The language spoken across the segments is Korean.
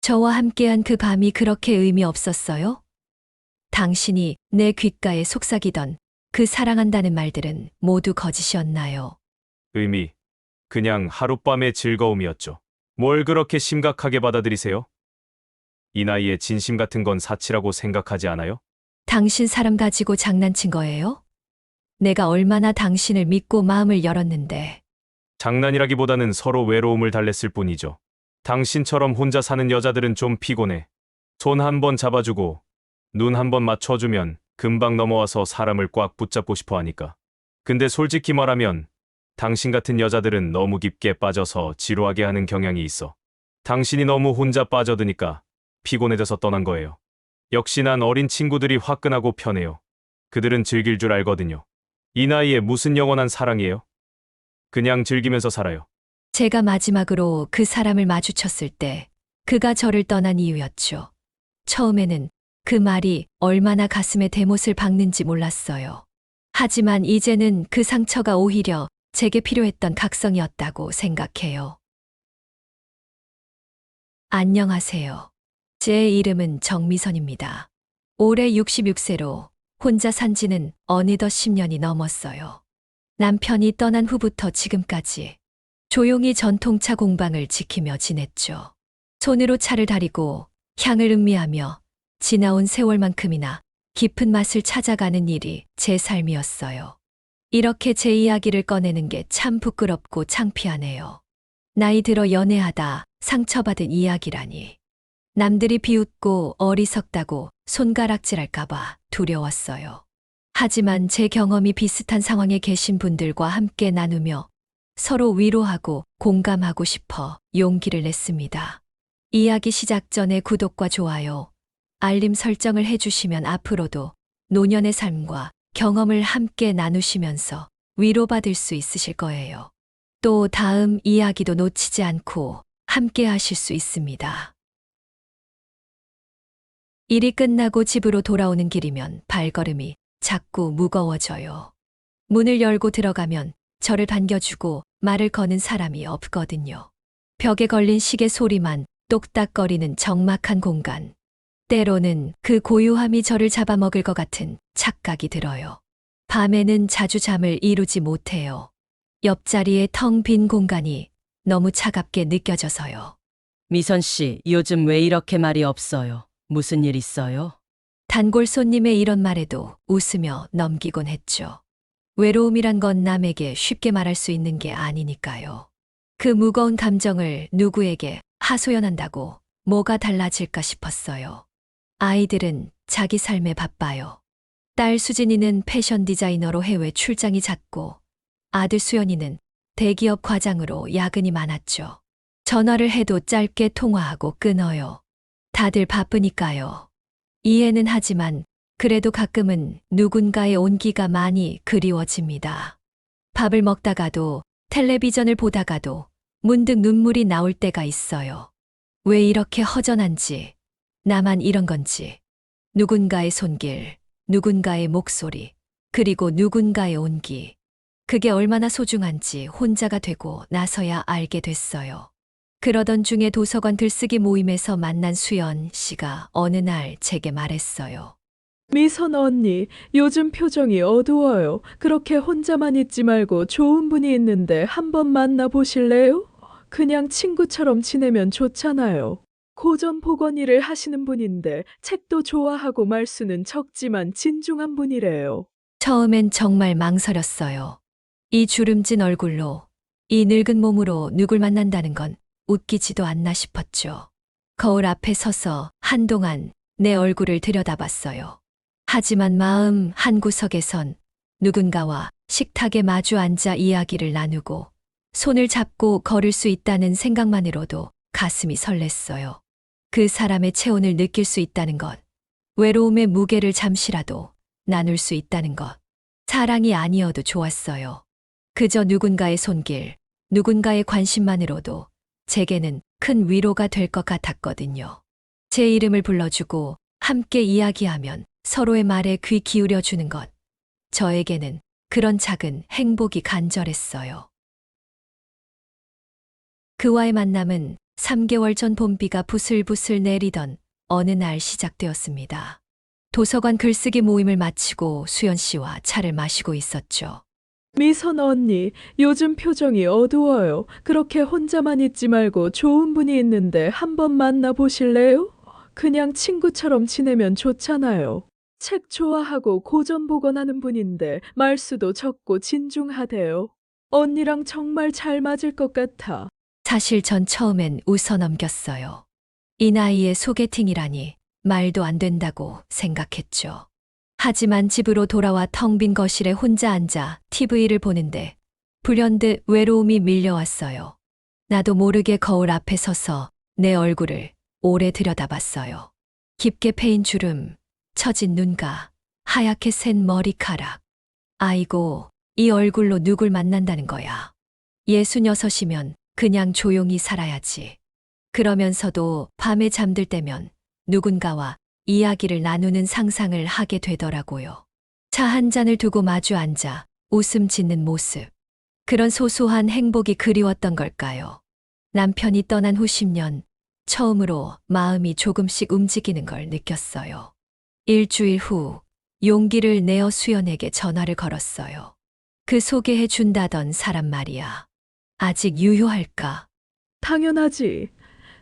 저와 함께한 그 밤이 그렇게 의미 없었어요? 당신이 내 귓가에 속삭이던 그 사랑한다는 말들은 모두 거짓이었나요? 의미, 그냥 하룻밤의 즐거움이었죠. 뭘 그렇게 심각하게 받아들이세요? 이 나이에 진심 같은 건 사치라고 생각하지 않아요? 당신 사람 가지고 장난친 거예요? 내가 얼마나 당신을 믿고 마음을 열었는데. 장난이라기보다는 서로 외로움을 달랬을 뿐이죠. 당신처럼 혼자 사는 여자들은 좀 피곤해. 손 한 번 잡아주고 눈 한 번 맞춰주면 금방 넘어와서 사람을 꽉 붙잡고 싶어 하니까. 근데 솔직히 말하면 당신 같은 여자들은 너무 깊게 빠져서 지루하게 하는 경향이 있어. 당신이 너무 혼자 빠져드니까 피곤해져서 떠난 거예요. 역시 난 어린 친구들이 화끈하고 편해요. 그들은 즐길 줄 알거든요. 이 나이에 무슨 영원한 사랑이에요? 그냥 즐기면서 살아요. 제가 마지막으로 그 사람을 마주쳤을 때 그가 저를 떠난 이유였죠. 처음에는 그 말이 얼마나 가슴에 대못을 박는지 몰랐어요. 하지만 이제는 그 상처가 오히려 제게 필요했던 각성이었다고 생각해요. 안녕하세요. 제 이름은 정미선입니다. 올해 66세로 혼자 산 지는 어느덧 10년이 넘었어요. 남편이 떠난 후부터 지금까지 조용히 전통차 공방을 지키며 지냈죠. 손으로 차를 다리고 향을 음미하며 지나온 세월만큼이나 깊은 맛을 찾아가는 일이 제 삶이었어요. 이렇게 제 이야기를 꺼내는 게 참 부끄럽고 창피하네요. 나이 들어 연애하다 상처받은 이야기라니. 남들이 비웃고 어리석다고 손가락질할까봐 두려웠어요. 하지만 제 경험이 비슷한 상황에 계신 분들과 함께 나누며 서로 위로하고 공감하고 싶어 용기를 냈습니다. 이야기 시작 전에 구독과 좋아요, 알림 설정을 해주시면 앞으로도 노년의 삶과 경험을 함께 나누시면서 위로받을 수 있으실 거예요. 또 다음 이야기도 놓치지 않고 함께 하실 수 있습니다. 일이 끝나고 집으로 돌아오는 길이면 발걸음이 자꾸 무거워져요. 문을 열고 들어가면 저를 반겨주고 말을 거는 사람이 없거든요. 벽에 걸린 시계 소리만 똑딱거리는 적막한 공간. 때로는 그 고요함이 저를 잡아먹을 것 같은 착각이 들어요. 밤에는 자주 잠을 이루지 못해요. 옆자리에 텅 빈 공간이 너무 차갑게 느껴져서요. 미선 씨, 요즘 왜 이렇게 말이 없어요? 무슨 일 있어요? 단골 손님의 이런 말에도 웃으며 넘기곤 했죠. 외로움이란 건 남에게 쉽게 말할 수 있는 게 아니니까요. 그 무거운 감정을 누구에게 하소연한다고 뭐가 달라질까 싶었어요. 아이들은 자기 삶에 바빠요. 딸 수진이는 패션 디자이너로 해외 출장이 잦고 아들 수연이는 대기업 과장으로 야근이 많았죠. 전화를 해도 짧게 통화하고 끊어요. 다들 바쁘니까요. 이해는 하지만 그래도 가끔은 누군가의 온기가 많이 그리워집니다. 밥을 먹다가도 텔레비전을 보다가도 문득 눈물이 나올 때가 있어요. 왜 이렇게 허전한지, 나만 이런 건지, 누군가의 손길, 누군가의 목소리, 그리고 누군가의 온기. 그게 얼마나 소중한지 혼자가 되고 나서야 알게 됐어요. 그러던 중에 도서관 들쓰기 모임에서 만난 수연 씨가 어느 날 제게 말했어요. 미선 언니, 요즘 표정이 어두워요. 그렇게 혼자만 있지 말고 좋은 분이 있는데 한번 만나 보실래요? 그냥 친구처럼 지내면 좋잖아요. 고전 복원 일을 하시는 분인데 책도 좋아하고 말수는 적지만 진중한 분이래요. 처음엔 정말 망설였어요. 이 주름진 얼굴로, 이 늙은 몸으로 누굴 만난다는 건 웃기지도 않나 싶었죠. 거울 앞에 서서 한동안 내 얼굴을 들여다봤어요. 하지만 마음 한구석에선 누군가와 식탁에 마주 앉아 이야기를 나누고 손을 잡고 걸을 수 있다는 생각만으로도 가슴이 설렜어요. 그 사람의 체온을 느낄 수 있다는 것, 외로움의 무게를 잠시라도 나눌 수 있다는 것, 사랑이 아니어도 좋았어요. 그저 누군가의 손길, 누군가의 관심만으로도 제게는 큰 위로가 될 것 같았거든요. 제 이름을 불러주고 함께 이야기하면 서로의 말에 귀 기울여주는 것, 저에게는 그런 작은 행복이 간절했어요. 그와의 만남은 3개월 전 봄비가 부슬부슬 내리던 어느 날 시작되었습니다. 도서관 글쓰기 모임을 마치고 수연 씨와 차를 마시고 있었죠. 미선 언니, 요즘 표정이 어두워요. 그렇게 혼자만 있지 말고 좋은 분이 있는데 한번 만나 보실래요? 그냥 친구처럼 지내면 좋잖아요. 책 좋아하고 고전 복원하는 분인데 말수도 적고 진중하대요. 언니랑 정말 잘 맞을 것 같아. 사실 전 처음엔 웃어 넘겼어요. 이 나이에 소개팅이라니 말도 안 된다고 생각했죠. 하지만 집으로 돌아와 텅 빈 거실에 혼자 앉아 TV를 보는데 불현듯 외로움이 밀려왔어요. 나도 모르게 거울 앞에 서서 내 얼굴을 오래 들여다봤어요. 깊게 패인 주름, 처진 눈가, 하얗게 샌 머리카락. 아이고, 이 얼굴로 누굴 만난다는 거야. 66이면 그냥 조용히 살아야지. 그러면서도 밤에 잠들 때면 누군가와 이야기를 나누는 상상을 하게 되더라고요. 차 한 잔을 두고 마주 앉아 웃음 짓는 모습. 그런 소소한 행복이 그리웠던 걸까요? 남편이 떠난 후 10년, 처음으로 마음이 조금씩 움직이는 걸 느꼈어요. 일주일 후 용기를 내어 수연에게 전화를 걸었어요. 그 소개해 준다던 사람 말이야. 아직 유효할까? 당연하지.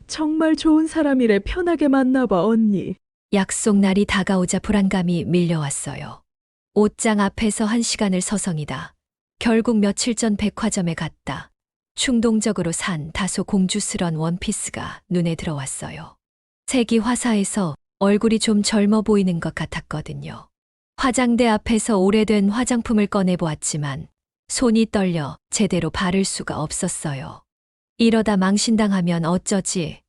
정말 좋은 사람이래. 편하게 만나봐, 언니. 약속 날이 다가오자 불안감이 밀려왔어요. 옷장 앞에서 1시간을 서성이다. 결국 며칠 전 백화점에 갔다. 충동적으로 산 다소 공주스런 원피스가 눈에 들어왔어요. 색이 화사해서 얼굴이 좀 젊어 보이는 것 같았거든요. 화장대 앞에서 오래된 화장품을 꺼내보았지만 손이 떨려 제대로 바를 수가 없었어요. 이러다 망신당하면 어쩌지?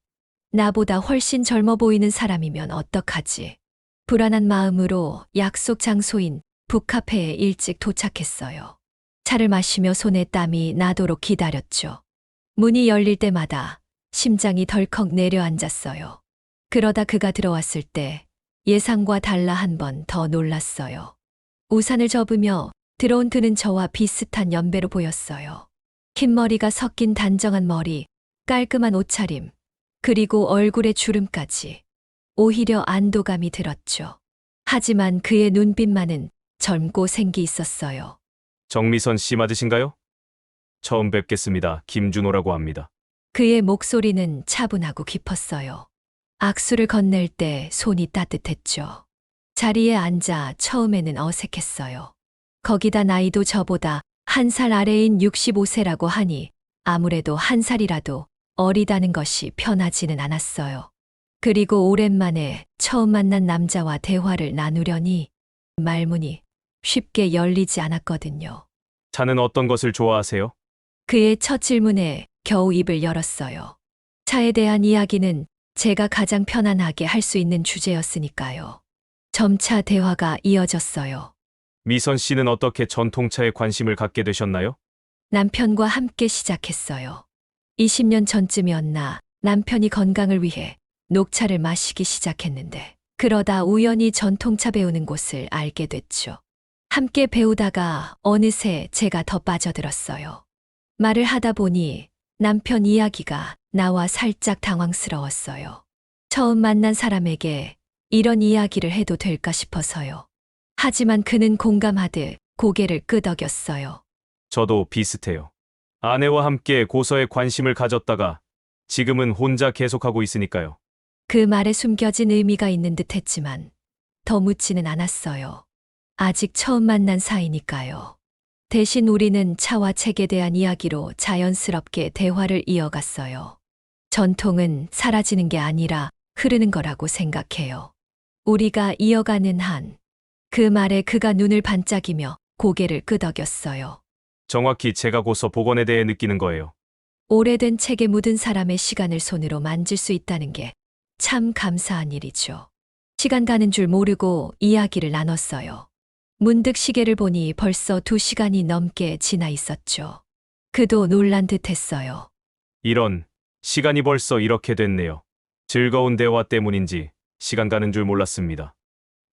나보다 훨씬 젊어 보이는 사람이면 어떡하지? 불안한 마음으로 약속 장소인 북카페에 일찍 도착했어요. 차를 마시며 손에 땀이 나도록 기다렸죠. 문이 열릴 때마다 심장이 덜컥 내려앉았어요. 그러다 그가 들어왔을 때 예상과 달라 한 번 더 놀랐어요. 우산을 접으며 들어온 그는 저와 비슷한 연배로 보였어요. 흰 머리가 섞인 단정한 머리, 깔끔한 옷차림, 그리고 얼굴에 주름까지. 오히려 안도감이 들었죠. 하지만 그의 눈빛만은 젊고 생기 있었어요. 정미선 씨 맞으신가요? 처음 뵙겠습니다. 김준호라고 합니다. 그의 목소리는 차분하고 깊었어요. 악수를 건넬 때 손이 따뜻했죠. 자리에 앉아 처음에는 어색했어요. 거기다 나이도 저보다 1살 아래인 65세라고 하니 아무래도 1살이라도 어리다는 것이 편하지는 않았어요. 그리고 오랜만에 처음 만난 남자와 대화를 나누려니 말문이 쉽게 열리지 않았거든요. 차는 어떤 것을 좋아하세요? 그의 첫 질문에 겨우 입을 열었어요. 차에 대한 이야기는 제가 가장 편안하게 할 수 있는 주제였으니까요. 점차 대화가 이어졌어요. 미선 씨는 어떻게 전통차에 관심을 갖게 되셨나요? 남편과 함께 시작했어요. 20년 전쯤이었나 남편이 건강을 위해 녹차를 마시기 시작했는데 그러다 우연히 전통차 배우는 곳을 알게 됐죠. 함께 배우다가 어느새 제가 더 빠져들었어요. 말을 하다 보니 남편 이야기가 나와 살짝 당황스러웠어요. 처음 만난 사람에게 이런 이야기를 해도 될까 싶어서요. 하지만 그는 공감하듯 고개를 끄덕였어요. 저도 비슷해요. 아내와 함께 고서에 관심을 가졌다가 지금은 혼자 계속하고 있으니까요. 그 말에 숨겨진 의미가 있는 듯 했지만 더 묻지는 않았어요. 아직 처음 만난 사이니까요. 대신 우리는 차와 책에 대한 이야기로 자연스럽게 대화를 이어갔어요. 전통은 사라지는 게 아니라 흐르는 거라고 생각해요. 우리가 이어가는 한. 그 말에 그가 눈을 반짝이며 고개를 끄덕였어요. 정확히 제가 고서 복원에 대해 느끼는 거예요. 오래된 책에 묻은 사람의 시간을 손으로 만질 수 있다는 게 참 감사한 일이죠. 시간 가는 줄 모르고 이야기를 나눴어요. 문득 시계를 보니 벌써 2시간이 넘게 지나 있었죠. 그도 놀란 듯 했어요. 이런, 시간이 벌써 이렇게 됐네요. 즐거운 대화 때문인지 시간 가는 줄 몰랐습니다.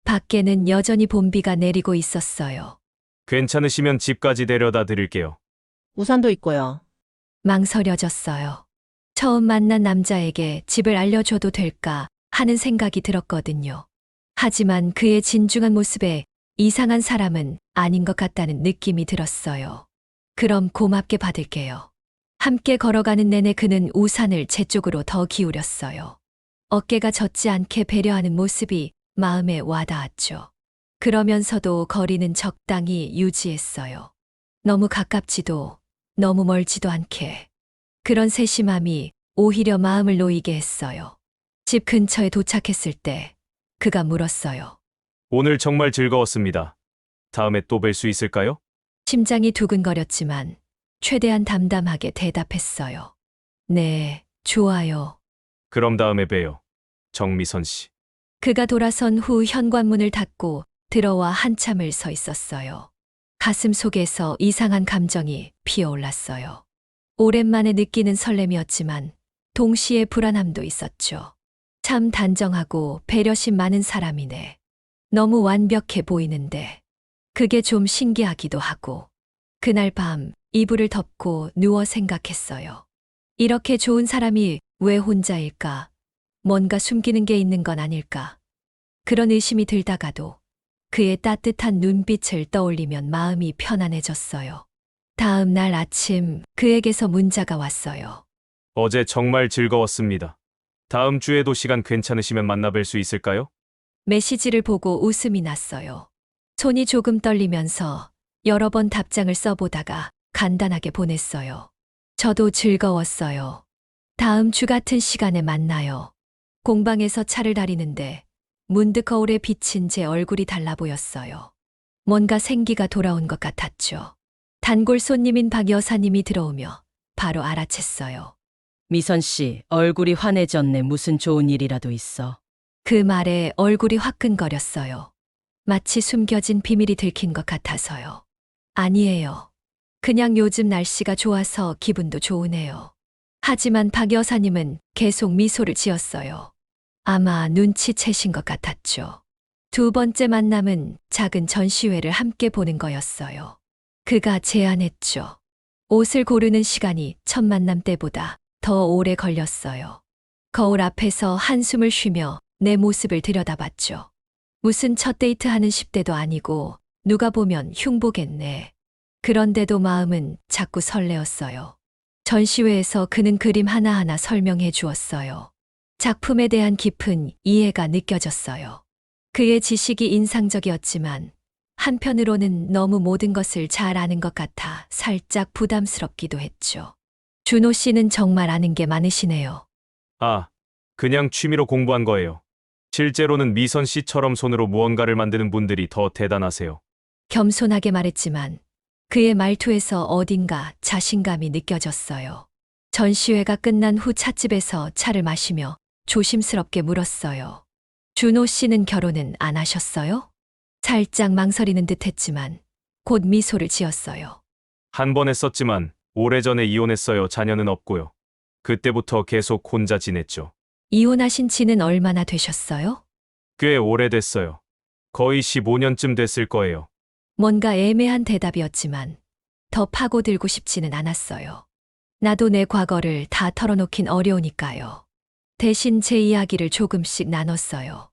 밖에는 여전히 봄비가 내리고 있었어요. 괜찮으시면 집까지 데려다 드릴게요. 우산도 있고요. 망설여졌어요. 처음 만난 남자에게 집을 알려줘도 될까 하는 생각이 들었거든요. 하지만 그의 진중한 모습에 이상한 사람은 아닌 것 같다는 느낌이 들었어요. 그럼 고맙게 받을게요. 함께 걸어가는 내내 그는 우산을 제 쪽으로 더 기울였어요. 어깨가 젖지 않게 배려하는 모습이 마음에 와닿았죠. 그러면서도 거리는 적당히 유지했어요. 너무 가깝지도 너무 멀지도 않게. 그런 세심함이 오히려 마음을 놓이게 했어요. 집 근처에 도착했을 때 그가 물었어요. 오늘 정말 즐거웠습니다. 다음에 또 뵐 수 있을까요? 심장이 두근거렸지만 최대한 담담하게 대답했어요. 네, 좋아요. 그럼 다음에 봬요. 정미선 씨. 그가 돌아선 후 현관문을 닫고 들어와 한참을 서 있었어요. 가슴 속에서 이상한 감정이 피어올랐어요. 오랜만에 느끼는 설렘이었지만 동시에 불안함도 있었죠. 참 단정하고 배려심 많은 사람이네. 너무 완벽해 보이는데 그게 좀 신기하기도 하고. 그날 밤 이불을 덮고 누워 생각했어요. 이렇게 좋은 사람이 왜 혼자일까? 뭔가 숨기는 게 있는 건 아닐까? 그런 의심이 들다가도 그의 따뜻한 눈빛을 떠올리면 마음이 편안해졌어요. 다음 날 아침 그에게서 문자가 왔어요. 어제 정말 즐거웠습니다. 다음 주에도 시간 괜찮으시면 만나뵐 수 있을까요? 메시지를 보고 웃음이 났어요. 손이 조금 떨리면서 여러 번 답장을 써보다가 간단하게 보냈어요. 저도 즐거웠어요. 다음 주 같은 시간에 만나요. 공방에서 차를 다리는데 문득 거울에 비친 제 얼굴이 달라 보였어요. 뭔가 생기가 돌아온 것 같았죠. 단골 손님인 박 여사님이 들어오며 바로 알아챘어요. 미선 씨, 얼굴이 환해졌네. 무슨 좋은 일이라도 있어. 그 말에 얼굴이 화끈거렸어요. 마치 숨겨진 비밀이 들킨 것 같아서요. 아니에요. 그냥 요즘 날씨가 좋아서 기분도 좋으네요. 하지만 박 여사님은 계속 미소를 지었어요. 아마 눈치채신 것 같았죠. 두 번째 만남은 작은 전시회를 함께 보는 거였어요. 그가 제안했죠. 옷을 고르는 시간이 첫 만남 때보다 더 오래 걸렸어요. 거울 앞에서 한숨을 쉬며 내 모습을 들여다봤죠. 무슨 첫 데이트하는 10대도 아니고 누가 보면 흉보겠네. 그런데도 마음은 자꾸 설레었어요. 전시회에서 그는 그림 하나하나 설명해 주었어요. 작품에 대한 깊은 이해가 느껴졌어요. 그의 지식이 인상적이었지만 한편으로는 너무 모든 것을 잘 아는 것 같아 살짝 부담스럽기도 했죠. 준호 씨는 정말 아는 게 많으시네요. 아, 그냥 취미로 공부한 거예요. 실제로는 미선 씨처럼 손으로 무언가를 만드는 분들이 더 대단하세요. 겸손하게 말했지만 그의 말투에서 어딘가 자신감이 느껴졌어요. 전시회가 끝난 후 찻집에서 차를 마시며 조심스럽게 물었어요. 준호 씨는 결혼은 안 하셨어요? 살짝 망설이는 듯 했지만 곧 미소를 지었어요. 한 번 했었지만 오래전에 이혼했어요. 자녀는 없고요. 그때부터 계속 혼자 지냈죠. 이혼하신 지는 얼마나 되셨어요? 꽤 오래됐어요. 거의 15년쯤 됐을 거예요. 뭔가 애매한 대답이었지만 더 파고들고 싶지는 않았어요. 나도 내 과거를 다 털어놓긴 어려우니까요. 대신 제 이야기를 조금씩 나눴어요.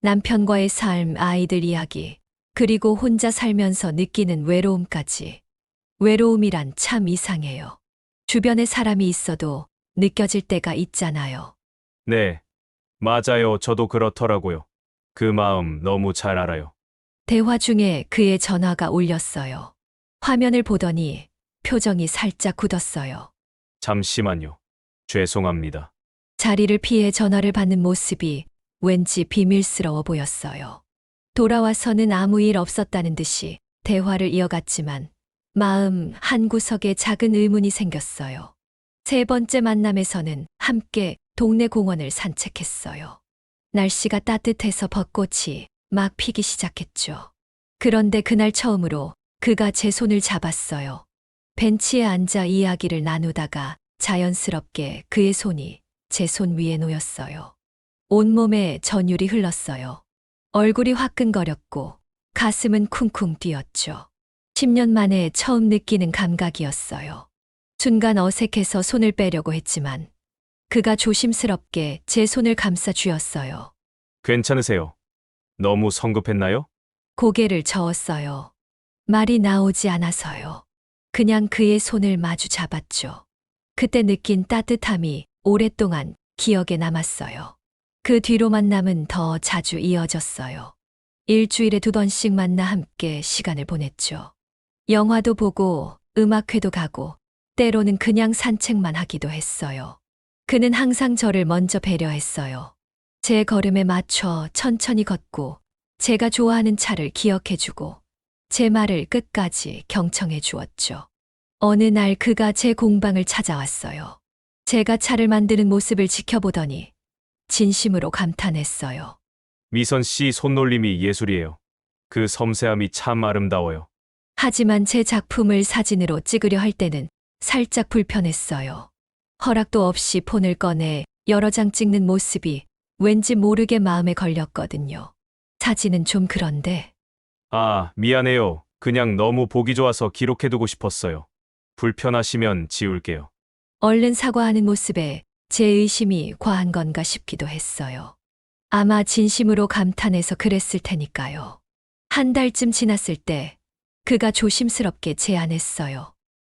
남편과의 삶, 아이들 이야기, 그리고 혼자 살면서 느끼는 외로움까지. 외로움이란 참 이상해요. 주변에 사람이 있어도 느껴질 때가 있잖아요. 네, 맞아요. 저도 그렇더라고요. 그 마음 너무 잘 알아요. 대화 중에 그의 전화가 울렸어요. 화면을 보더니 표정이 살짝 굳었어요. 잠시만요. 죄송합니다. 자리를 피해 전화를 받는 모습이 왠지 비밀스러워 보였어요. 돌아와서는 아무 일 없었다는 듯이 대화를 이어갔지만 마음 한구석에 작은 의문이 생겼어요. 세 번째 만남에서는 함께 동네 공원을 산책했어요. 날씨가 따뜻해서 벚꽃이 막 피기 시작했죠. 그런데 그날 처음으로 그가 제 손을 잡았어요. 벤치에 앉아 이야기를 나누다가 자연스럽게 그의 손이 제 손 위에 놓였어요. 온몸에 전율이 흘렀어요. 얼굴이 화끈거렸고 가슴은 쿵쿵 뛰었죠. 10년 만에 처음 느끼는 감각이었어요. 순간 어색해서 손을 빼려고 했지만 그가 조심스럽게 제 손을 감싸 쥐었어요. 괜찮으세요? 너무 성급했나요? 고개를 저었어요. 말이 나오지 않아서요. 그냥 그의 손을 마주 잡았죠. 그때 느낀 따뜻함이 오랫동안 기억에 남았어요. 그 뒤로 만남은 더 자주 이어졌어요. 일주일에 2번씩 만나 함께 시간을 보냈죠. 영화도 보고 음악회도 가고 때로는 그냥 산책만 하기도 했어요. 그는 항상 저를 먼저 배려했어요. 제 걸음에 맞춰 천천히 걷고 제가 좋아하는 차를 기억해주고 제 말을 끝까지 경청해 주었죠. 어느 날 그가 제 공방을 찾아왔어요. 제가 차를 만드는 모습을 지켜보더니 진심으로 감탄했어요. 미선 씨 손놀림이 예술이에요. 그 섬세함이 참 아름다워요. 하지만 제 작품을 사진으로 찍으려 할 때는 살짝 불편했어요. 허락도 없이 폰을 꺼내 여러 장 찍는 모습이 왠지 모르게 마음에 걸렸거든요. 사진은 좀 그런데 아, 미안해요. 그냥 너무 보기 좋아서 기록해두고 싶었어요. 불편하시면 지울게요. 얼른 사과하는 모습에 제 의심이 과한 건가 싶기도 했어요. 아마 진심으로 감탄해서 그랬을 테니까요. 한 달쯤 지났을 때 그가 조심스럽게 제안했어요.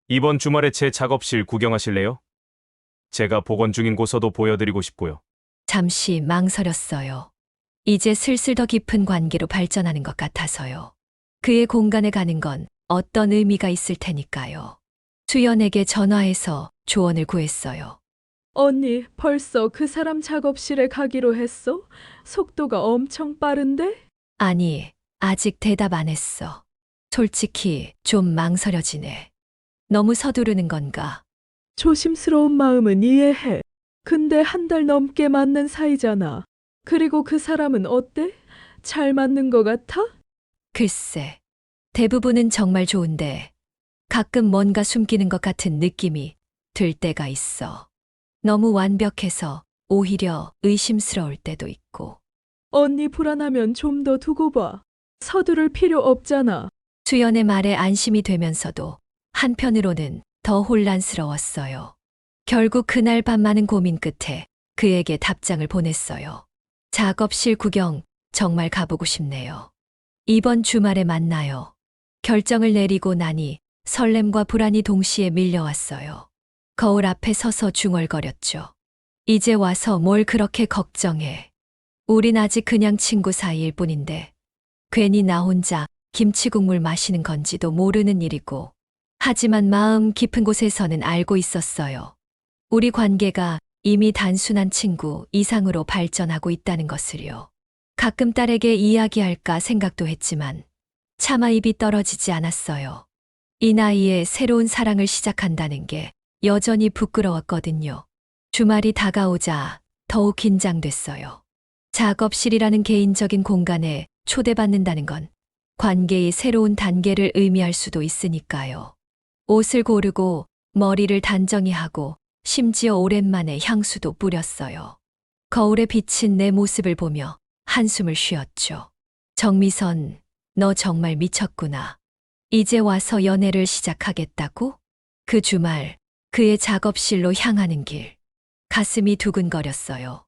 이번 주말에 제 작업실 구경하실래요? 제가 복원 중인 고서도 보여드리고 싶고요. 잠시 망설였어요. 이제 슬슬 더 깊은 관계로 발전하는 것 같아서요. 그의 공간에 가는 건 어떤 의미가 있을 테니까요. 수연에게 전화해서 조언을 구했어요. 언니, 벌써 그 사람 작업실에 가기로 했어? 속도가 엄청 빠른데? 아니, 아직 대답 안 했어. 솔직히 좀 망설여지네. 너무 서두르는 건가? 조심스러운 마음은 이해해. 근데 한 달 넘게 맞는 사이잖아. 그리고 그 사람은 어때? 잘 맞는 것 같아? 글쎄, 대부분은 정말 좋은데 가끔 뭔가 숨기는 것 같은 느낌이 들 때가 있어. 너무 완벽해서 오히려 의심스러울 때도 있고. 언니 불안하면 좀 더 두고 봐. 서두를 필요 없잖아. 수연의 말에 안심이 되면서도 한편으로는 더 혼란스러웠어요. 결국 그날 밤 많은 고민 끝에 그에게 답장을 보냈어요. 작업실 구경 정말 가보고 싶네요. 이번 주말에 만나요. 결정을 내리고 나니 설렘과 불안이 동시에 밀려왔어요. 거울 앞에 서서 중얼거렸죠. 이제 와서 뭘 그렇게 걱정해. 우린 아직 그냥 친구 사이일 뿐인데 괜히 나 혼자 김치국물 마시는 건지도 모르는 일이고. 하지만 마음 깊은 곳에서는 알고 있었어요. 우리 관계가 이미 단순한 친구 이상으로 발전하고 있다는 것을요. 가끔 딸에게 이야기할까 생각도 했지만 차마 입이 떨어지지 않았어요. 이 나이에 새로운 사랑을 시작한다는 게 여전히 부끄러웠거든요. 주말이 다가오자 더욱 긴장됐어요. 작업실이라는 개인적인 공간에 초대받는다는 건 관계의 새로운 단계를 의미할 수도 있으니까요. 옷을 고르고 머리를 단정히 하고 심지어 오랜만에 향수도 뿌렸어요. 거울에 비친 내 모습을 보며 한숨을 쉬었죠. 정미선, 너 정말 미쳤구나. 이제 와서 연애를 시작하겠다고? 그 주말 그의 작업실로 향하는 길. 가슴이 두근거렸어요.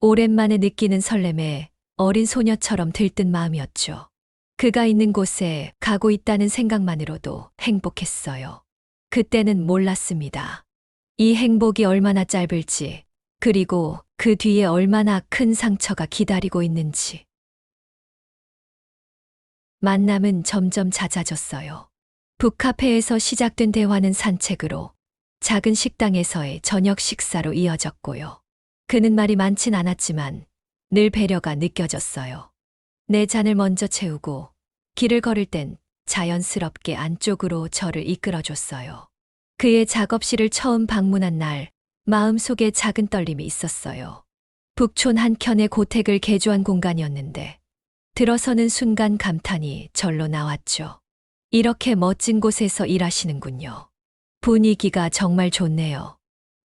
오랜만에 느끼는 설렘에 어린 소녀처럼 들뜬 마음이었죠. 그가 있는 곳에 가고 있다는 생각만으로도 행복했어요. 그때는 몰랐습니다. 이 행복이 얼마나 짧을지, 그리고 그 뒤에 얼마나 큰 상처가 기다리고 있는지. 만남은 점점 잦아졌어요. 북카페에서 시작된 대화는 산책으로, 작은 식당에서의 저녁 식사로 이어졌고요. 그는 말이 많진 않았지만 늘 배려가 느껴졌어요. 내 잔을 먼저 채우고 길을 걸을 땐 자연스럽게 안쪽으로 저를 이끌어줬어요. 그의 작업실을 처음 방문한 날 마음속에 작은 떨림이 있었어요. 북촌 한켠의 고택을 개조한 공간이었는데 들어서는 순간 감탄이 절로 나왔죠. 이렇게 멋진 곳에서 일하시는군요. 분위기가 정말 좋네요.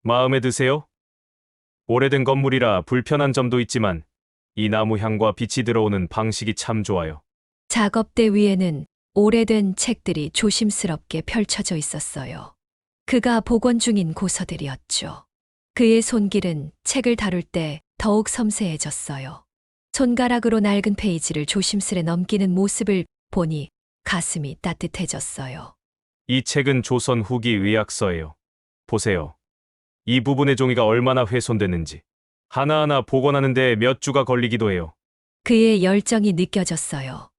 마음에 드세요? 오래된 건물이라 불편한 점도 있지만 이 나무 향과 빛이 들어오는 방식이 참 좋아요. 작업대 위에는 오래된 책들이 조심스럽게 펼쳐져 있었어요. 그가 복원 중인 고서들이었죠. 그의 손길은 책을 다룰 때 더욱 섬세해졌어요. 손가락으로 낡은 페이지를 조심스레 넘기는 모습을 보니 가슴이 따뜻해졌어요. 이 책은 조선 후기 의학서예요. 보세요. 이 부분의 종이가 얼마나 훼손됐는지. 하나하나 복원하는데 몇 주가 걸리기도 해요. 그의 열정이 느껴졌어요.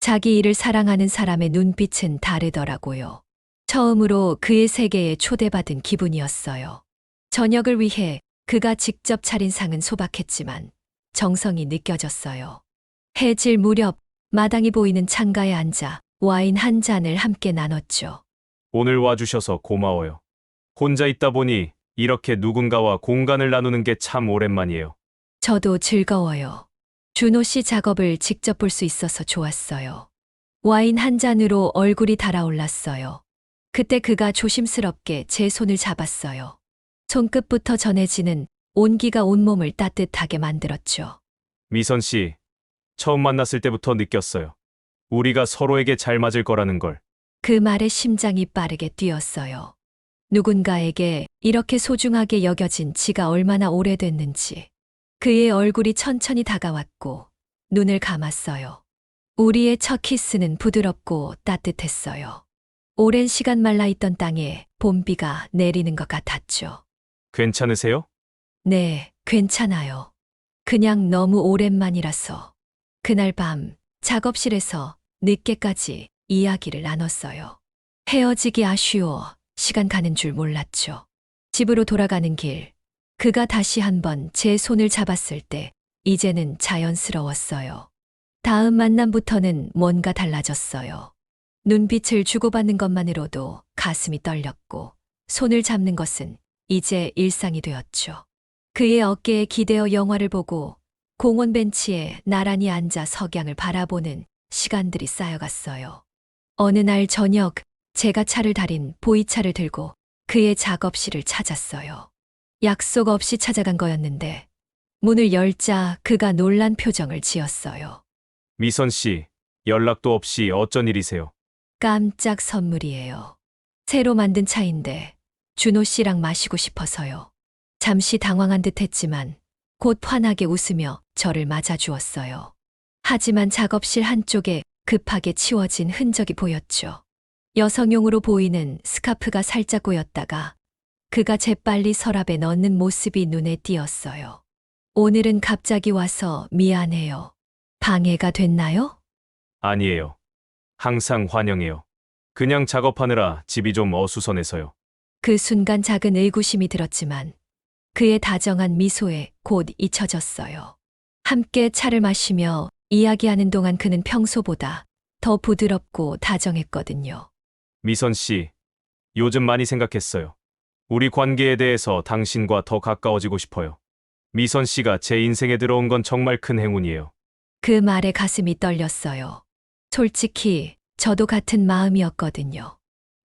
자기 일을 사랑하는 사람의 눈빛은 다르더라고요. 처음으로 그의 세계에 초대받은 기분이었어요. 저녁을 위해 그가 직접 차린 상은 소박했지만 정성이 느껴졌어요. 해질 무렵 마당이 보이는 창가에 앉아 와인 한 잔을 함께 나눴죠. 오늘 와주셔서 고마워요. 혼자 있다 보니 이렇게 누군가와 공간을 나누는 게 참 오랜만이에요. 저도 즐거워요. 준호 씨 작업을 직접 볼 수 있어서 좋았어요. 와인 한 잔으로 얼굴이 달아올랐어요. 그때 그가 조심스럽게 제 손을 잡았어요. 손끝부터 전해지는 온기가 온몸을 따뜻하게 만들었죠. 미선 씨, 처음 만났을 때부터 느꼈어요. 우리가 서로에게 잘 맞을 거라는 걸. 그 말에 심장이 빠르게 뛰었어요. 누군가에게 이렇게 소중하게 여겨진 지가 얼마나 오래됐는지. 그의 얼굴이 천천히 다가왔고 눈을 감았어요. 우리의 첫 키스는 부드럽고 따뜻했어요. 오랜 시간 말라있던 땅에 봄비가 내리는 것 같았죠. 괜찮으세요? 네, 괜찮아요. 그냥 너무 오랜만이라서. 그날 밤 작업실에서 늦게까지 이야기를 나눴어요. 헤어지기 아쉬워 시간 가는 줄 몰랐죠. 집으로 돌아가는 길, 그가 다시 한번 제 손을 잡았을 때 이제는 자연스러웠어요. 다음 만남부터는 뭔가 달라졌어요. 눈빛을 주고받는 것만으로도 가슴이 떨렸고 손을 잡는 것은 이제 일상이 되었죠. 그의 어깨에 기대어 영화를 보고 공원 벤치에 나란히 앉아 석양을 바라보는 시간들이 쌓여갔어요. 어느 날 저녁 제가 차를 달인 보이차를 들고 그의 작업실을 찾았어요. 약속 없이 찾아간 거였는데 문을 열자 그가 놀란 표정을 지었어요. 미선 씨, 연락도 없이 어쩐 일이세요? 깜짝 선물이에요. 새로 만든 차인데 준호 씨랑 마시고 싶어서요. 잠시 당황한 듯 했지만 곧 환하게 웃으며 저를 맞아주었어요. 하지만 작업실 한쪽에 급하게 치워진 흔적이 보였죠. 여성용으로 보이는 스카프가 살짝 꼬였다가 그가 재빨리 서랍에 넣는 모습이 눈에 띄었어요. 오늘은 갑자기 와서 미안해요. 방해가 됐나요? 아니에요. 항상 환영해요. 그냥 작업하느라 집이 좀 어수선해서요. 그 순간 작은 의구심이 들었지만 그의 다정한 미소에 곧 잊혀졌어요. 함께 차를 마시며 이야기하는 동안 그는 평소보다 더 부드럽고 다정했거든요. 미선 씨, 요즘 많이 생각했어요. 우리 관계에 대해서 당신과 더 가까워지고 싶어요. 미선 씨가 제 인생에 들어온 건 정말 큰 행운이에요. 그 말에 가슴이 떨렸어요. 솔직히 저도 같은 마음이었거든요.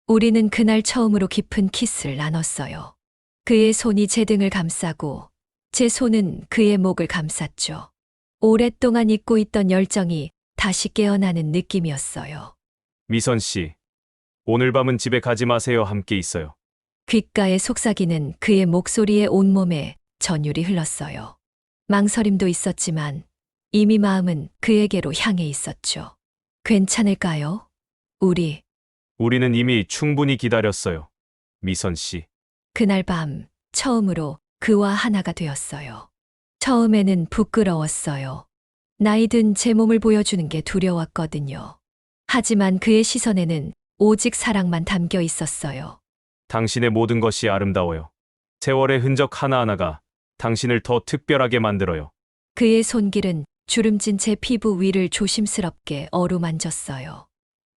우리는 그날 처음으로 깊은 키스를 나눴어요. 그의 손이 제 등을 감싸고 제 손은 그의 목을 감쌌죠. 오랫동안 잊고 있던 열정이 다시 깨어나는 느낌이었어요. 미선 씨, 오늘 밤은 집에 가지 마세요. 함께 있어요. 귓가에 속삭이는 그의 목소리에 온몸에 전율이 흘렀어요. 망설임도 있었지만 이미 마음은 그에게로 향해 있었죠. 괜찮을까요? 우리는 이미 충분히 기다렸어요. 미선 씨. 그날 밤 처음으로 그와 하나가 되었어요. 처음에는 부끄러웠어요. 나이 든 제 몸을 보여주는 게 두려웠거든요. 하지만 그의 시선에는 오직 사랑만 담겨 있었어요. 당신의 모든 것이 아름다워요. 세월의 흔적 하나하나가 당신을 더 특별하게 만들어요. 그의 손길은 주름진 제 피부 위를 조심스럽게 어루만졌어요.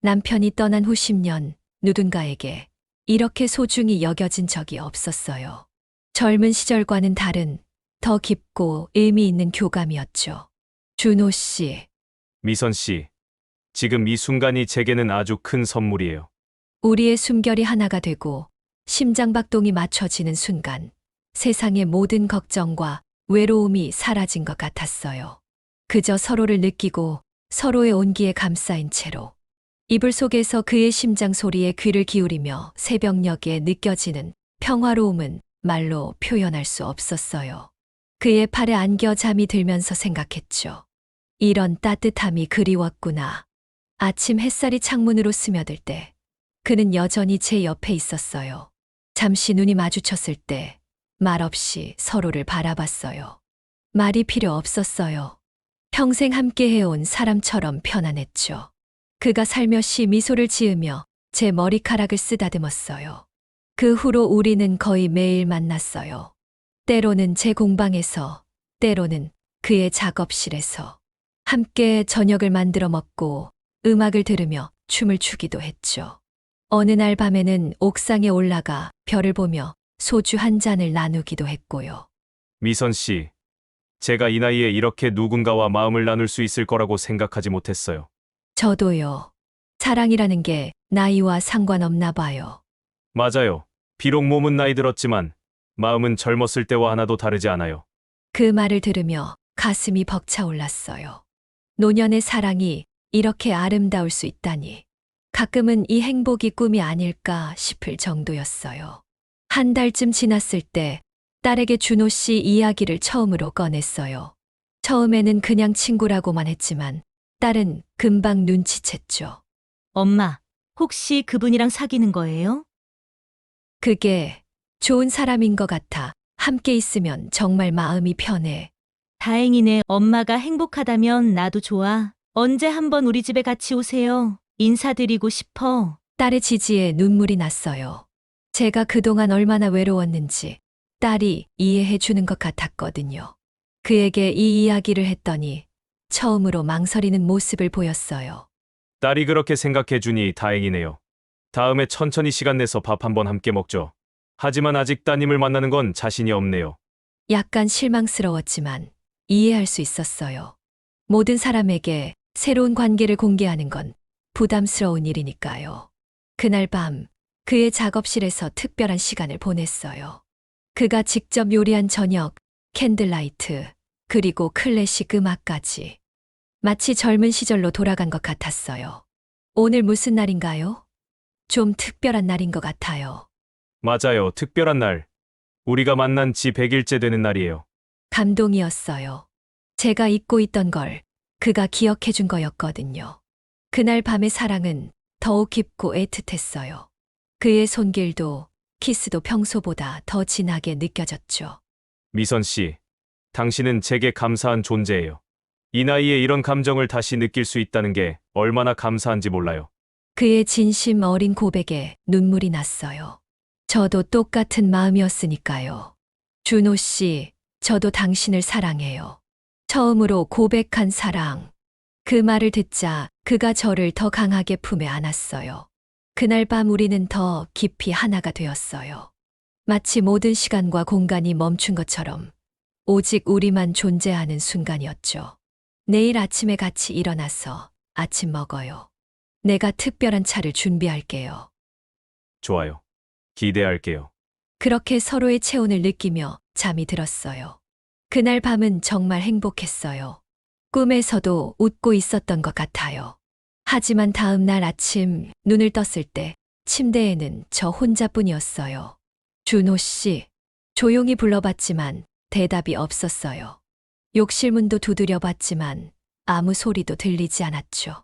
남편이 떠난 후 10년, 누군가에게 이렇게 소중히 여겨진 적이 없었어요. 젊은 시절과는 다른 더 깊고 의미 있는 교감이었죠. 준호 씨, 미선 씨, 지금 이 순간이 제게는 아주 큰 선물이에요. 우리의 숨결이 하나가 되고 심장박동이 맞춰지는 순간 세상의 모든 걱정과 외로움이 사라진 것 같았어요. 그저 서로를 느끼고 서로의 온기에 감싸인 채로 이불 속에서 그의 심장 소리에 귀를 기울이며 새벽녘에 느껴지는 평화로움은 말로 표현할 수 없었어요. 그의 팔에 안겨 잠이 들면서 생각했죠. 이런 따뜻함이 그리웠구나. 아침 햇살이 창문으로 스며들 때 그는 여전히 제 옆에 있었어요. 잠시 눈이 마주쳤을 때 말없이 서로를 바라봤어요. 말이 필요 없었어요. 평생 함께 해온 사람처럼 편안했죠. 그가 살며시 미소를 지으며 제 머리카락을 쓰다듬었어요. 그 후로 우리는 거의 매일 만났어요. 때로는 제 공방에서, 때로는 그의 작업실에서 함께 저녁을 만들어 먹고 음악을 들으며 춤을 추기도 했죠. 어느 날 밤에는 옥상에 올라가 별을 보며 소주 한 잔을 나누기도 했고요. 미선 씨, 제가 이 나이에 이렇게 누군가와 마음을 나눌 수 있을 거라고 생각하지 못했어요. 저도요. 사랑이라는 게 나이와 상관없나 봐요. 맞아요. 비록 몸은 나이 들었지만 마음은 젊었을 때와 하나도 다르지 않아요. 그 말을 들으며 가슴이 벅차올랐어요. 노년의 사랑이 이렇게 아름다울 수 있다니. 가끔은 이 행복이 꿈이 아닐까 싶을 정도였어요. 한 달쯤 지났을 때 딸에게 준호 씨 이야기를 처음으로 꺼냈어요. 처음에는 그냥 친구라고만 했지만 딸은 금방 눈치챘죠. 엄마, 혹시 그분이랑 사귀는 거예요? 그게 좋은 사람인 것 같아. 함께 있으면 정말 마음이 편해. 다행이네. 엄마가 행복하다면 나도 좋아. 언제 한번 우리 집에 같이 오세요. 인사드리고 싶어. 딸의 지지에 눈물이 났어요. 제가 그동안 얼마나 외로웠는지 딸이 이해해 주는 것 같았거든요. 그에게 이 이야기를 했더니 처음으로 망설이는 모습을 보였어요. 딸이 그렇게 생각해 주니 다행이네요. 다음에 천천히 시간 내서 밥 한번 함께 먹죠. 하지만 아직 따님을 만나는 건 자신이 없네요. 약간 실망스러웠지만 이해할 수 있었어요. 모든 사람에게 새로운 관계를 공개하는 건 부담스러운 일이니까요. 그날 밤 그의 작업실에서 특별한 시간을 보냈어요. 그가 직접 요리한 저녁, 캔들라이트, 그리고 클래식 음악까지. 마치 젊은 시절로 돌아간 것 같았어요. 오늘 무슨 날인가요? 좀 특별한 날인 것 같아요. 맞아요. 특별한 날. 우리가 만난 지 100일째 되는 날이에요. 감동이었어요. 제가 잊고 있던 걸 그가 기억해 준 거였거든요. 그날 밤의 사랑은 더욱 깊고 애틋했어요. 그의 손길도 키스도 평소보다 더 진하게 느껴졌죠. 미선 씨, 당신은 제게 감사한 존재예요. 이 나이에 이런 감정을 다시 느낄 수 있다는 게 얼마나 감사한지 몰라요. 그의 진심 어린 고백에 눈물이 났어요. 저도 똑같은 마음이었으니까요. 준호 씨, 저도 당신을 사랑해요. 처음으로 고백한 사랑. 그 말을 듣자 그가 저를 더 강하게 품에 안았어요. 그날 밤 우리는 더 깊이 하나가 되었어요. 마치 모든 시간과 공간이 멈춘 것처럼 오직 우리만 존재하는 순간이었죠. 내일 아침에 같이 일어나서 아침 먹어요. 내가 특별한 차를 준비할게요. 좋아요. 기대할게요. 그렇게 서로의 체온을 느끼며 잠이 들었어요. 그날 밤은 정말 행복했어요. 꿈에서도 웃고 있었던 것 같아요. 하지만 다음 날 아침 눈을 떴을 때 침대에는 저 혼자뿐이었어요. 준호 씨, 조용히 불러봤지만 대답이 없었어요. 욕실 문도 두드려 봤지만 아무 소리도 들리지 않았죠.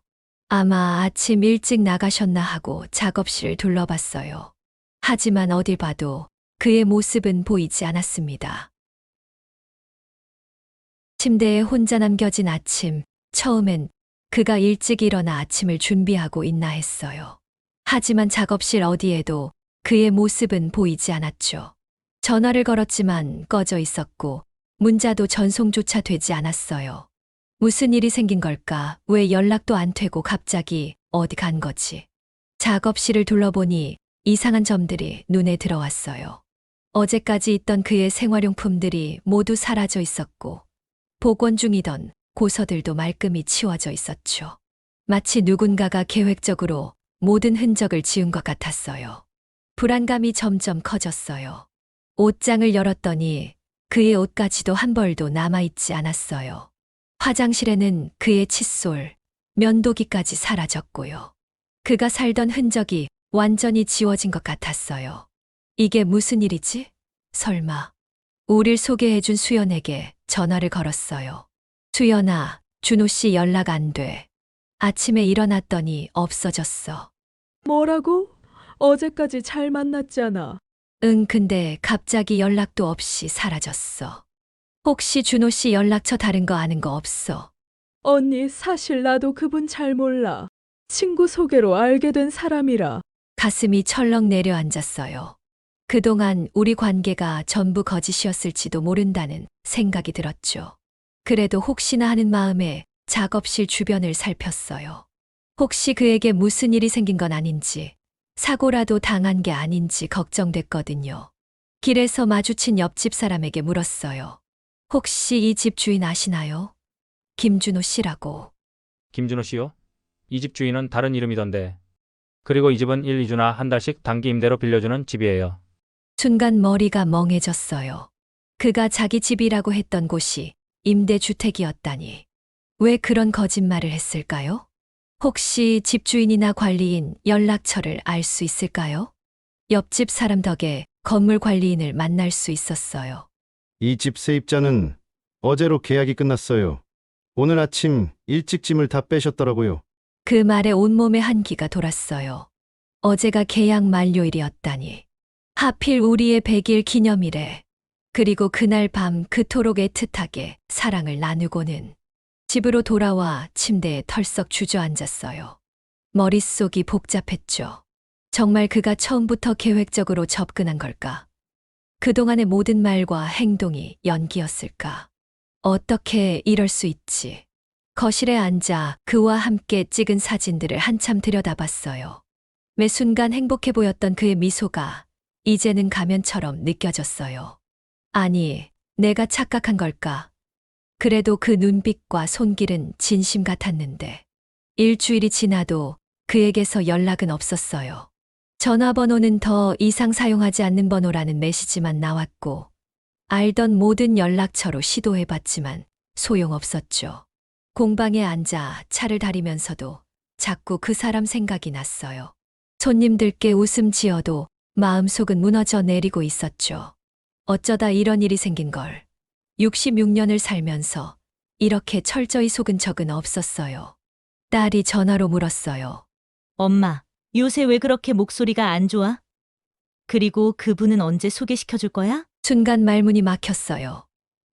아마 아침 일찍 나가셨나 하고 작업실을 둘러봤어요. 하지만 어딜 봐도 그의 모습은 보이지 않았습니다. 침대에 혼자 남겨진 아침, 처음엔 그가 일찍 일어나 아침을 준비하고 있나 했어요. 하지만 작업실 어디에도 그의 모습은 보이지 않았죠. 전화를 걸었지만 꺼져 있었고 문자도 전송조차 되지 않았어요. 무슨 일이 생긴 걸까? 왜 연락도 안 되고 갑자기 어디 간 거지? 작업실을 둘러보니 이상한 점들이 눈에 들어왔어요. 어제까지 있던 그의 생활용품들이 모두 사라져 있었고 복원 중이던 고서들도 말끔히 치워져 있었죠. 마치 누군가가 계획적으로 모든 흔적을 지운 것 같았어요. 불안감이 점점 커졌어요. 옷장을 열었더니 그의 옷까지도 한 벌도 남아있지 않았어요. 화장실에는 그의 칫솔, 면도기까지 사라졌고요. 그가 살던 흔적이 완전히 지워진 것 같았어요. 이게 무슨 일이지? 설마. 우릴 소개해준 수연에게 전화를 걸었어요. 수연아, 준호 씨 연락 안 돼. 아침에 일어났더니 없어졌어. 뭐라고? 어제까지 잘 만났잖아. 응, 근데 갑자기 연락도 없이 사라졌어. 혹시 준호 씨 연락처 다른 거 아는 거 없어? 언니, 사실 나도 그분 잘 몰라. 친구 소개로 알게 된 사람이라. 가슴이 철렁 내려앉았어요. 그동안 우리 관계가 전부 거짓이었을지도 모른다는 생각이 들었죠. 그래도 혹시나 하는 마음에 작업실 주변을 살폈어요. 혹시 그에게 무슨 일이 생긴 건 아닌지, 사고라도 당한 게 아닌지 걱정됐거든요. 길에서 마주친 옆집 사람에게 물었어요. 혹시 이 집 주인 아시나요? 김준호 씨라고. 김준호 씨요? 이 집 주인은 다른 이름이던데. 그리고 이 집은 1, 2주나 한 달씩 단기 임대로 빌려주는 집이에요. 순간 머리가 멍해졌어요. 그가 자기 집이라고 했던 곳이 임대주택이었다니. 왜 그런 거짓말을 했을까요? 혹시 집주인이나 관리인 연락처를 알 수 있을까요? 옆집 사람 덕에 건물 관리인을 만날 수 있었어요. 이 집 세입자는 어제로 계약이 끝났어요. 오늘 아침 일찍 짐을 다 빼셨더라고요. 그 말에 온몸에 한기가 돌았어요. 어제가 계약 만료일이었다니. 하필 우리의 100일 기념일에. 그리고 그날 밤 그토록 애틋하게 사랑을 나누고는 집으로 돌아와 침대에 털썩 주저앉았어요. 머릿속이 복잡했죠. 정말 그가 처음부터 계획적으로 접근한 걸까? 그동안의 모든 말과 행동이 연기였을까? 어떻게 이럴 수 있지? 거실에 앉아 그와 함께 찍은 사진들을 한참 들여다봤어요. 매 순간 행복해 보였던 그의 미소가 이제는 가면처럼 느껴졌어요. 아니, 내가 착각한 걸까? 그래도 그 눈빛과 손길은 진심 같았는데 일주일이 지나도 그에게서 연락은 없었어요. 전화번호는 더 이상 사용하지 않는 번호라는 메시지만 나왔고 알던 모든 연락처로 시도해봤지만 소용없었죠. 공방에 앉아 차를 다리면서도 자꾸 그 사람 생각이 났어요. 손님들께 웃음 지어도 마음속은 무너져 내리고 있었죠. 어쩌다 이런 일이 생긴 걸. 66년을 살면서 이렇게 철저히 속은 적은 없었어요. 딸이 전화로 물었어요. 엄마, 요새 왜 그렇게 목소리가 안 좋아? 그리고 그분은 언제 소개시켜 줄 거야? 순간 말문이 막혔어요.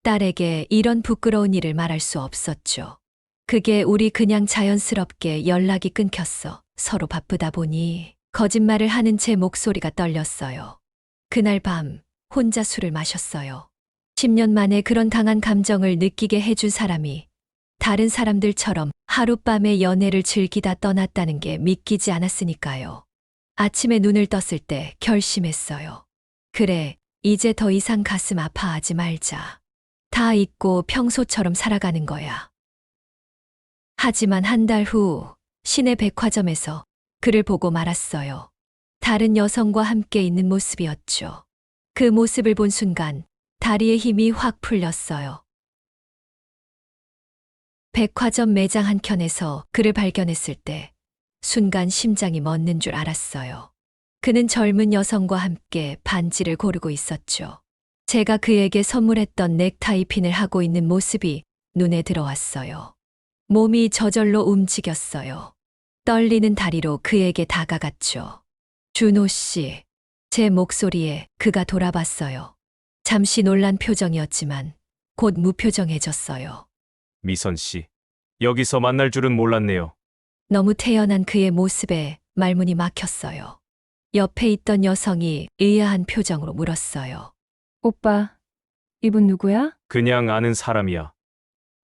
딸에게 이런 부끄러운 일을 말할 수 없었죠. 그게 우리 그냥 자연스럽게 연락이 끊겼어. 서로 바쁘다 보니 거짓말을 하는 제 목소리가 떨렸어요. 그날 밤 혼자 술을 마셨어요. 10년 만에 그런 강한 감정을 느끼게 해준 사람이 다른 사람들처럼 하룻밤에 연애를 즐기다 떠났다는 게 믿기지 않았으니까요. 아침에 눈을 떴을 때 결심했어요. 그래, 이제 더 이상 가슴 아파하지 말자. 다 잊고 평소처럼 살아가는 거야. 하지만 한 달 후 시내 백화점에서 그를 보고 말았어요. 다른 여성과 함께 있는 모습이었죠. 그 모습을 본 순간 다리에 힘이 확 풀렸어요. 백화점 매장 한켠에서 그를 발견했을 때 순간 심장이 멎는 줄 알았어요. 그는 젊은 여성과 함께 반지를 고르고 있었죠. 제가 그에게 선물했던 넥타이 핀을 하고 있는 모습이 눈에 들어왔어요. 몸이 저절로 움직였어요. 떨리는 다리로 그에게 다가갔죠. 준호 씨. 제 목소리에 그가 돌아봤어요. 잠시 놀란 표정이었지만 곧 무표정해졌어요. 미선 씨. 여기서 만날 줄은 몰랐네요. 너무 태연한 그의 모습에 말문이 막혔어요. 옆에 있던 여성이 의아한 표정으로 물었어요. 오빠, 이분 누구야? 그냥 아는 사람이야.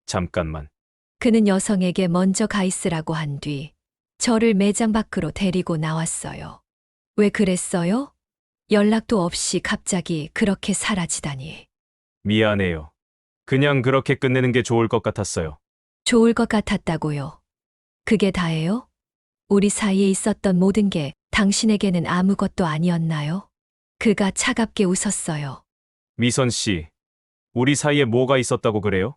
잠깐만. 그는 여성에게 먼저 가 있으라고 한 뒤 저를 매장 밖으로 데리고 나왔어요. 왜 그랬어요? 연락도 없이 갑자기 그렇게 사라지다니. 미안해요. 그냥 그렇게 끝내는 게 좋을 것 같았어요. 좋을 것 같았다고요. 그게 다예요? 우리 사이에 있었던 모든 게 당신에게는 아무것도 아니었나요? 그가 차갑게 웃었어요. 미선 씨. 우리 사이에 뭐가 있었다고 그래요?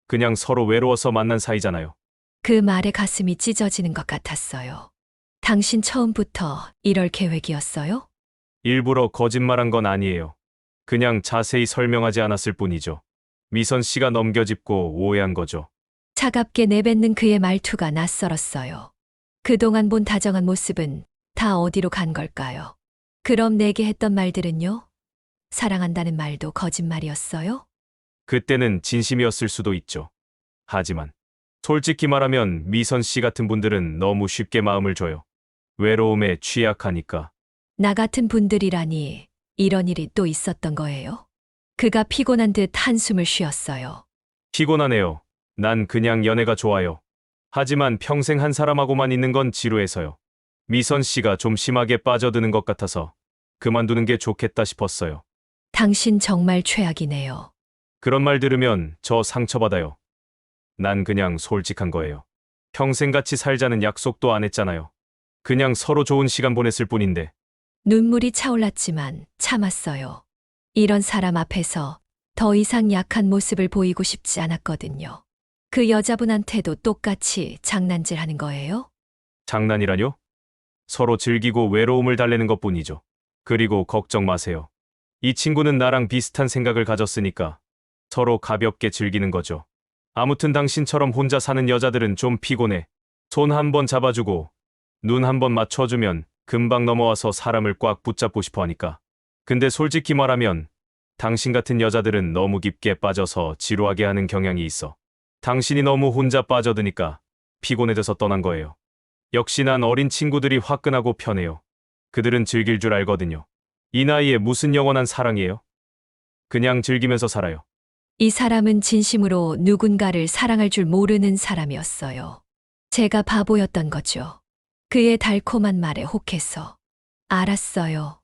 그냥 서로 외로워서 만난 사이잖아요. 그 말에 가슴이 찢어지는 것 같았어요. 당신 처음부터 이럴 계획이었어요? 일부러 거짓말한 건 아니에요. 그냥 자세히 설명하지 않았을 뿐이죠. 미선 씨가 넘겨짚고 오해한 거죠. 차갑게 내뱉는 그의 말투가 낯설었어요. 그동안 본 다정한 모습은 다 어디로 간 걸까요? 그럼 내게 했던 말들은요? 사랑한다는 말도 거짓말이었어요? 그때는 진심이었을 수도 있죠. 하지만 솔직히 말하면 미선 씨 같은 분들은 너무 쉽게 마음을 줘요. 외로움에 취약하니까. 나 같은 분들이라니 이런 일이 또 있었던 거예요? 그가 피곤한 듯 한숨을 쉬었어요. 피곤하네요. 난 그냥 연애가 좋아요. 하지만 평생 한 사람하고만 있는 건 지루해서요. 미선 씨가 좀 심하게 빠져드는 것 같아서 그만두는 게 좋겠다 싶었어요. 당신 정말 최악이네요. 그런 말 들으면 저 상처받아요. 난 그냥 솔직한 거예요. 평생 같이 살자는 약속도 안 했잖아요. 그냥 서로 좋은 시간 보냈을 뿐인데. 눈물이 차올랐지만 참았어요. 이런 사람 앞에서 더 이상 약한 모습을 보이고 싶지 않았거든요. 그 여자분한테도 똑같이 장난질 하는 거예요? 장난이라뇨? 서로 즐기고 외로움을 달래는 것뿐이죠. 그리고 걱정 마세요. 이 친구는 나랑 비슷한 생각을 가졌으니까 서로 가볍게 즐기는 거죠. 아무튼 당신처럼 혼자 사는 여자들은 좀 피곤해. 손 한 번 잡아주고 눈 한 번 맞춰주면 금방 넘어와서 사람을 꽉 붙잡고 싶어 하니까. 근데 솔직히 말하면 당신 같은 여자들은 너무 깊게 빠져서 지루하게 하는 경향이 있어. 당신이 너무 혼자 빠져드니까 피곤해져서 떠난 거예요. 역시 난 어린 친구들이 화끈하고 편해요. 그들은 즐길 줄 알거든요. 이 나이에 무슨 영원한 사랑이에요? 그냥 즐기면서 살아요. 이 사람은 진심으로 누군가를 사랑할 줄 모르는 사람이었어요. 제가 바보였던 거죠. 그의 달콤한 말에 혹해서. 알았어요.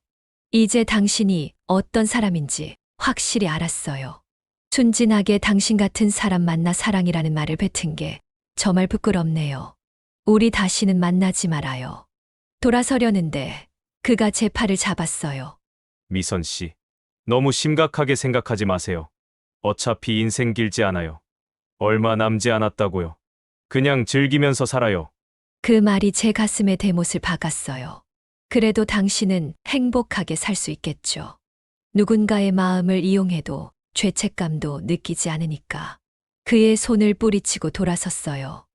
이제 당신이 어떤 사람인지 확실히 알았어요. 순진하게 당신 같은 사람 만나 사랑이라는 말을 뱉은 게 정말 부끄럽네요. 우리 다시는 만나지 말아요. 돌아서려는데 그가 제 팔을 잡았어요. 미선 씨, 너무 심각하게 생각하지 마세요. 어차피 인생 길지 않아요. 얼마 남지 않았다고요. 그냥 즐기면서 살아요. 그 말이 제 가슴에 대못을 박았어요. 그래도 당신은 행복하게 살 수 있겠죠. 누군가의 마음을 이용해도 죄책감도 느끼지 않으니까. 그의 손을 뿌리치고 돌아섰어요.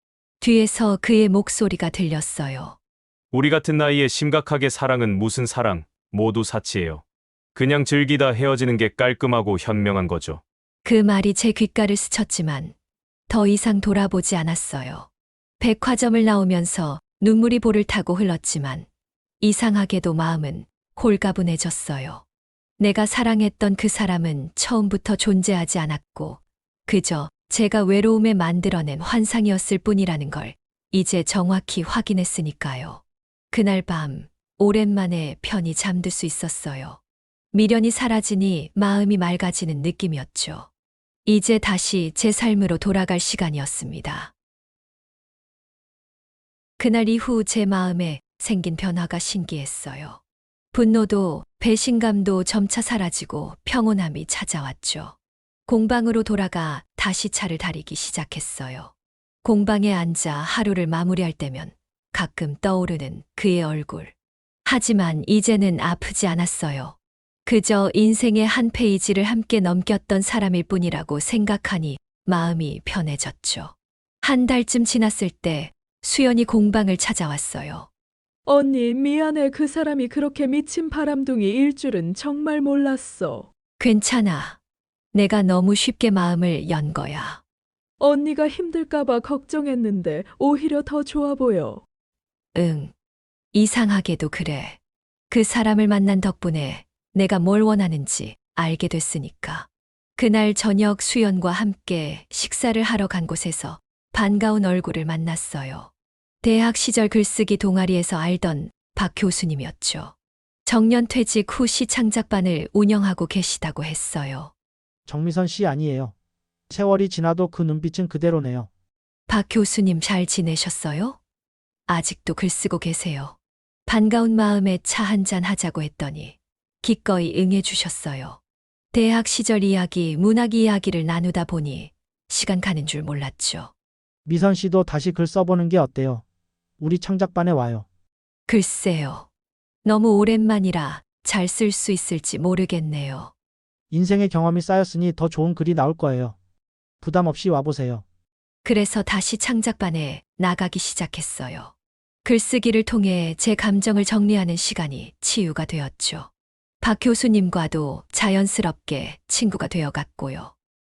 뒤에서 그의 목소리가 들렸어요. 우리 같은 나이에 심각하게 사랑은 무슨 사랑, 모두 사치예요. 그냥 즐기다 헤어지는 게 깔끔하고 현명한 거죠. 그 말이 제 귓가를 스쳤지만 더 이상 돌아보지 않았어요. 백화점을 나오면서 눈물이 볼을 타고 흘렀지만 이상하게도 마음은 홀가분해졌어요. 내가 사랑했던 그 사람은 처음부터 존재하지 않았고 그저 제가 외로움에 만들어낸 환상이었을 뿐이라는 걸 이제 정확히 확인했으니까요. 그날 밤 오랜만에 편히 잠들 수 있었어요. 미련이 사라지니 마음이 맑아지는 느낌이었죠. 이제 다시 제 삶으로 돌아갈 시간이었습니다. 그날 이후 제 마음에 생긴 변화가 신기했어요. 분노도 배신감도 점차 사라지고 평온함이 찾아왔죠. 공방으로 돌아가 다시 차를 다리기 시작했어요. 공방에 앉아 하루를 마무리할 때면 가끔 떠오르는 그의 얼굴. 하지만 이제는 아프지 않았어요. 그저 인생의 한 페이지를 함께 넘겼던 사람일 뿐이라고 생각하니 마음이 편해졌죠. 한 달쯤 지났을 때 수연이 공방을 찾아왔어요. 언니, 미안해. 그 사람이 그렇게 미친 바람둥이일 줄은 정말 몰랐어. 괜찮아. 내가 너무 쉽게 마음을 연 거야. 언니가 힘들까봐 걱정했는데 오히려 더 좋아 보여. 응. 이상하게도 그래. 그 사람을 만난 덕분에 내가 뭘 원하는지 알게 됐으니까. 그날 저녁 수연과 함께 식사를 하러 간 곳에서 반가운 얼굴을 만났어요. 대학 시절 글쓰기 동아리에서 알던 박 교수님이었죠. 정년 퇴직 후 시창작반을 운영하고 계시다고 했어요. 정미선 씨 아니에요. 세월이 지나도 그 눈빛은 그대로네요. 박 교수님 잘 지내셨어요? 아직도 글 쓰고 계세요. 반가운 마음에 차 한잔 하자고 했더니 기꺼이 응해 주셨어요. 대학 시절 이야기, 문학 이야기를 나누다 보니 시간 가는 줄 몰랐죠. 미선 씨도 다시 글 써보는 게 어때요? 우리 창작반에 와요. 글쎄요. 너무 오랜만이라 잘 쓸 수 있을지 모르겠네요. 인생의 경험이 쌓였으니 더 좋은 글이 나올 거예요. 부담 없이 와보세요. 그래서 다시 창작반에 나가기 시작했어요. 글쓰기를 통해 제 감정을 정리하는 시간이 치유가 되었죠. 박 교수님과도 자연스럽게 친구가 되어갔고요.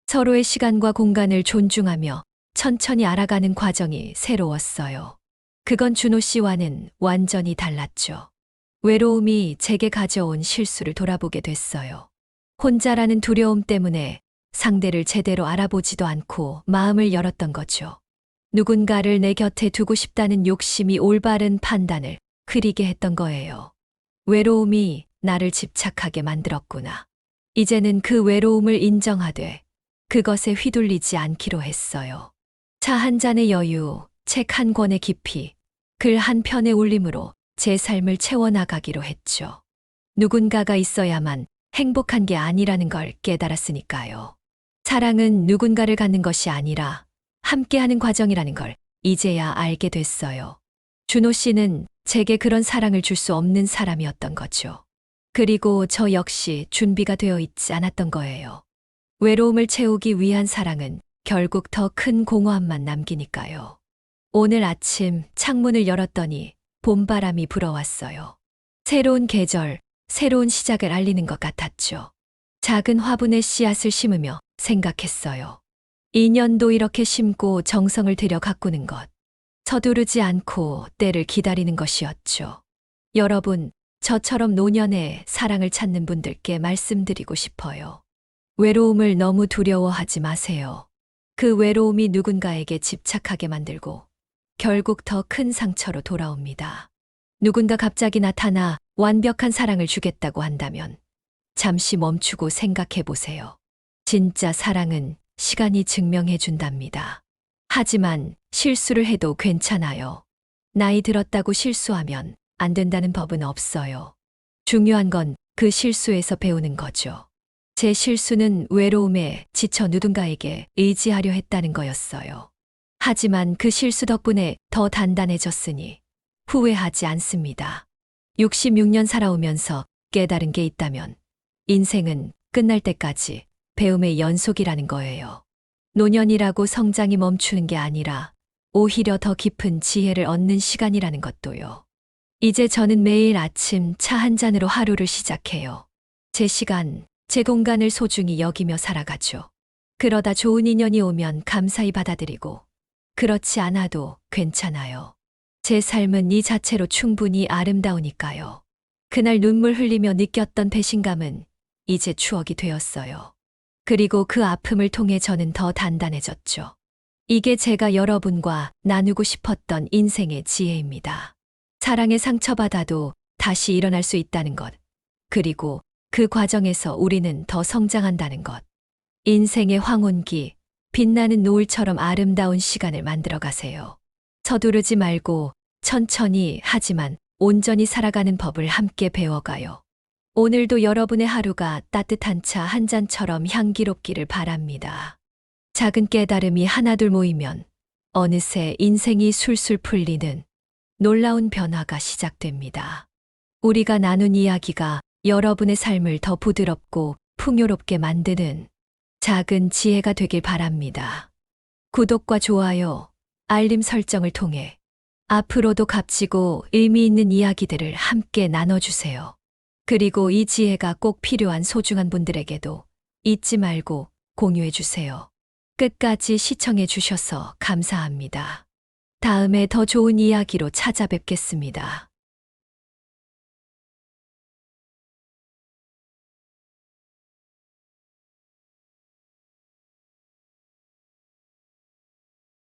서로의 시간과 공간을 존중하며 천천히 알아가는 과정이 새로웠어요. 그건 준호 씨와는 완전히 달랐죠. 외로움이 제게 가져온 실수를 돌아보게 됐어요. 혼자라는 두려움 때문에 상대를 제대로 알아보지도 않고 마음을 열었던 거죠. 누군가를 내 곁에 두고 싶다는 욕심이 올바른 판단을 흐리게 했던 거예요. 외로움이 나를 집착하게 만들었구나. 이제는 그 외로움을 인정하되 그것에 휘둘리지 않기로 했어요. 차 한 잔의 여유, 책 한 권의 깊이, 글 한 편의 울림으로 제 삶을 채워나가기로 했죠. 누군가가 있어야만 행복한 게 아니라는 걸 깨달았으니까요. 사랑은 누군가를 갖는 것이 아니라 함께하는 과정이라는 걸 이제야 알게 됐어요. 준호 씨는 제게 그런 사랑을 줄 수 없는 사람이었던 거죠. 그리고 저 역시 준비가 되어 있지 않았던 거예요. 외로움을 채우기 위한 사랑은 결국 더 큰 공허함만 남기니까요. 오늘 아침 창문을 열었더니 봄바람이 불어왔어요. 새로운 계절, 새로운 시작을 알리는 것 같았죠. 작은 화분에 씨앗을 심으며 생각했어요. 2년도 이렇게 심고 정성을 들여 가꾸는 것. 서두르지 않고 때를 기다리는 것이었죠. 여러분, 저처럼 노년에 사랑을 찾는 분들께 말씀드리고 싶어요. 외로움을 너무 두려워하지 마세요. 그 외로움이 누군가에게 집착하게 만들고 결국 더 큰 상처로 돌아옵니다. 누군가 갑자기 나타나 완벽한 사랑을 주겠다고 한다면 잠시 멈추고 생각해 보세요. 진짜 사랑은 시간이 증명해 준답니다. 하지만 실수를 해도 괜찮아요. 나이 들었다고 실수하면 안 된다는 법은 없어요. 중요한 건 그 실수에서 배우는 거죠. 제 실수는 외로움에 지쳐 누군가에게 의지하려 했다는 거였어요. 하지만 그 실수 덕분에 더 단단해졌으니 후회하지 않습니다. 66년 살아오면서 깨달은 게 있다면 인생은 끝날 때까지 배움의 연속이라는 거예요. 노년이라고 성장이 멈추는 게 아니라 오히려 더 깊은 지혜를 얻는 시간이라는 것도요. 이제 저는 매일 아침 차 한 잔으로 하루를 시작해요. 제 시간, 제 공간을 소중히 여기며 살아가죠. 그러다 좋은 인연이 오면 감사히 받아들이고 그렇지 않아도 괜찮아요. 제 삶은 이 자체로 충분히 아름다우니까요. 그날 눈물 흘리며 느꼈던 배신감은 이제 추억이 되었어요. 그리고 그 아픔을 통해 저는 더 단단해졌죠. 이게 제가 여러분과 나누고 싶었던 인생의 지혜입니다. 사랑에 상처받아도 다시 일어날 수 있다는 것. 그리고 그 과정에서 우리는 더 성장한다는 것. 인생의 황혼기, 빛나는 노을처럼 아름다운 시간을 만들어 가세요. 서두르지 말고 천천히 하지만 온전히 살아가는 법을 함께 배워가요. 오늘도 여러분의 하루가 따뜻한 차 한 잔처럼 향기롭기를 바랍니다. 작은 깨달음이 하나둘 모이면 어느새 인생이 술술 풀리는 놀라운 변화가 시작됩니다. 우리가 나눈 이야기가 여러분의 삶을 더 부드럽고 풍요롭게 만드는 작은 지혜가 되길 바랍니다. 구독과 좋아요, 알림 설정을 통해 앞으로도 값지고 의미 있는 이야기들을 함께 나눠주세요. 그리고 이 지혜가 꼭 필요한 소중한 분들에게도 잊지 말고 공유해주세요. 끝까지 시청해주셔서 감사합니다. 다음에 더 좋은 이야기로 찾아뵙겠습니다.